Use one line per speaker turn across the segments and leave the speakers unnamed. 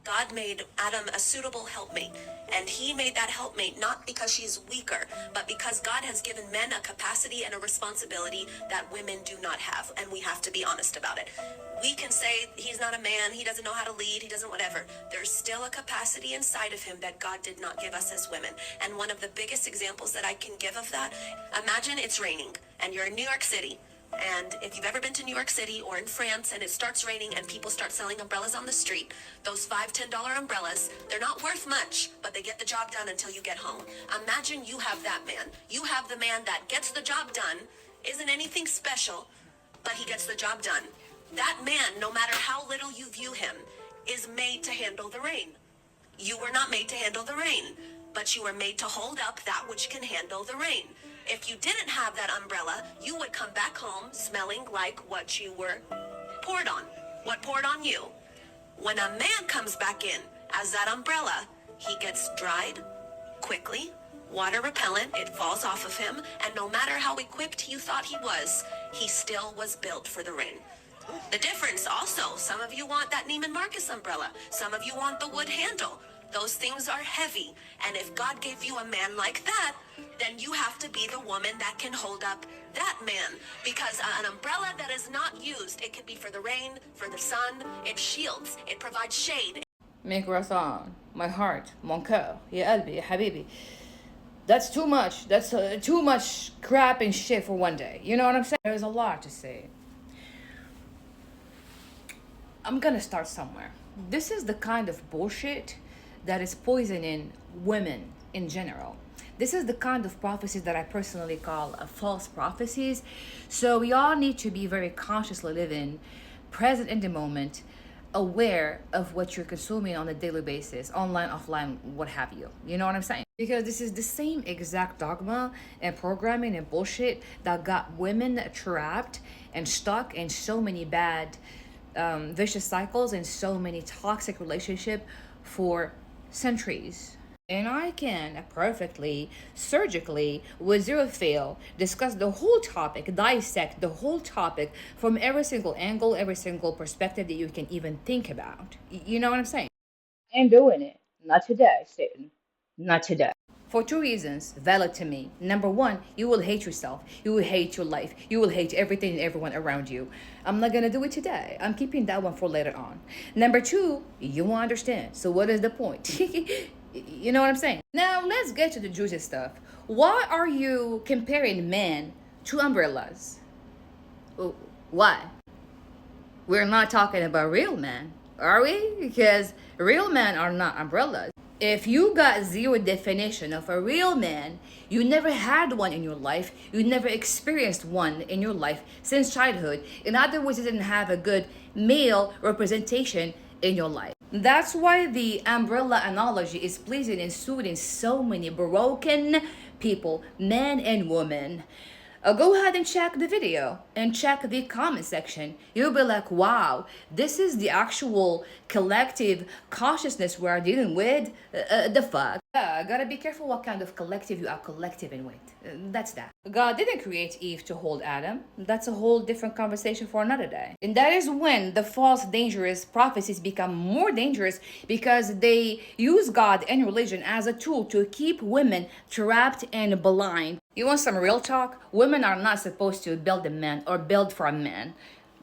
God made Adam a suitable helpmate, and he made that helpmate not because she's weaker, but because God has given men a capacity and a responsibility that women do not have, and we have to be honest about it. We can say he's not a man, he doesn't know how to lead, he doesn't whatever. There's still a capacity inside of him that God did not give us as women. And one of the biggest examples that I can give of that, imagine it's raining and you're in New York City. And if you've ever been to New York City or in France and it starts raining and people start selling umbrellas on the street, those $5-10 umbrellas, they're not worth much, but they get the job done until you get home. Imagine you have that man. You have the man that gets the job done, isn't anything special, but he gets the job done. That man, no matter how little you view him, is made to handle the rain. You were not made to handle the rain, but you were made to hold up that which can handle the rain. If you didn't have that umbrella, you would come back home smelling like what you were poured on. What poured on you? When a man comes back in as that umbrella, he gets dried quickly, water repellent, it falls off of him, and no matter how equipped you thought he was, he still was built for the rain. The difference also, some of you want that Neiman Marcus umbrella. Some of you want the wood handle. Those things are heavy. And if God gave you a man like that, then you have to be the woman that can hold up that man. Because an umbrella that is not used, it can be for the rain, for the sun, it shields, it provides shade.
Mes corazón, my heart, mon cœur, ya قلبي, ya habibi. That's too much. That's too much crap and shit for one day. You know what I'm saying? There's a lot to say. I'm gonna start somewhere. This is the kind of bullshit that is poisoning women in general. This is the kind of prophecies that I personally call false prophecies. So we all need to be very consciously living, present in the moment, aware of what you're consuming on a daily basis, online, offline, what have you. You know what I'm saying? Because this is the same exact dogma and programming and bullshit that got women trapped and stuck in so many bad vicious cycles and so many toxic relationships for centuries. And I can perfectly, surgically, with zero fail, discuss the whole topic, dissect the whole topic from every single angle, every single perspective that you can even think about. You know what I'm saying? I'm doing it. Not today, Satan. Not today. For two reasons, valid to me. Number one, you will hate yourself. You will hate your life. You will hate everything and everyone around you. I'm not gonna do it today. I'm keeping that one for later on. Number two, you won't understand. So what is the point? You know what I'm saying? Now let's get to the juicy stuff. Why are you comparing men to umbrellas? Why? We're not talking about real men, are we? Because real men are not umbrellas. If you got zero definition of a real man, you never had one in your life, you never experienced one in your life since childhood. In other words, you didn't have a good male representation in your life. That's why the umbrella analogy is pleasing and suiting so many broken people, men and women. Go ahead and check the video and check the comment section. You'll be like, wow, this is the actual collective consciousness we're dealing with. The fuck? Gotta be careful what kind of collective you are collectiving with. That's that. God didn't create Eve to hold Adam. That's a whole different conversation for another day. And that is when the false, dangerous prophecies become more dangerous because they use God and religion as a tool to keep women trapped and blind. You want some real talk? Women are not supposed to build a man or build for a man.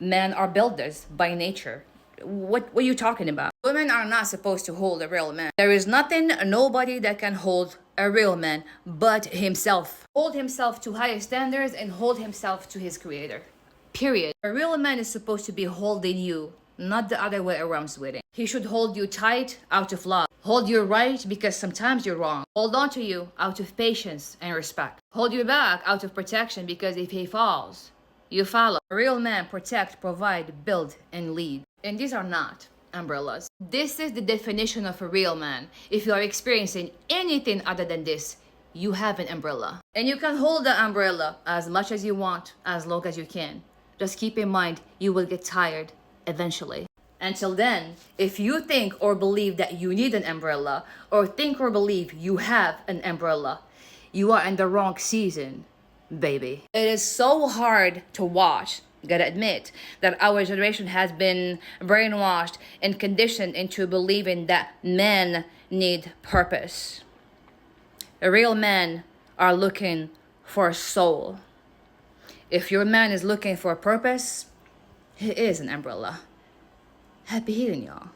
Men are builders by nature. What are you talking about? Women are not supposed to hold a real man. There is nothing, nobody that can hold a real man but himself. Hold himself to higher standards and hold himself to his creator. Period. A real man is supposed to be holding you, not the other way around, sweetie. He should hold you tight out of love. Hold you right because sometimes you're wrong. Hold on to you out of patience and respect. Hold you back out of protection because if he falls, you follow. A real man protect, provide, build, and lead. And these are not umbrellas. This is the definition of a real man. If you are experiencing anything other than this, you have an umbrella. And you can hold the umbrella as much as you want, as long as you can. Just keep in mind, you will get tired eventually. Until then, if you think or believe that you need an umbrella, or think or believe you have an umbrella, you are in the wrong season, baby. It is so hard to watch You gotta admit that our generation has been brainwashed and conditioned into believing that men need purpose. Real men are looking for a soul. If your man is looking for a purpose, he is an umbrella. Happy healing, y'all.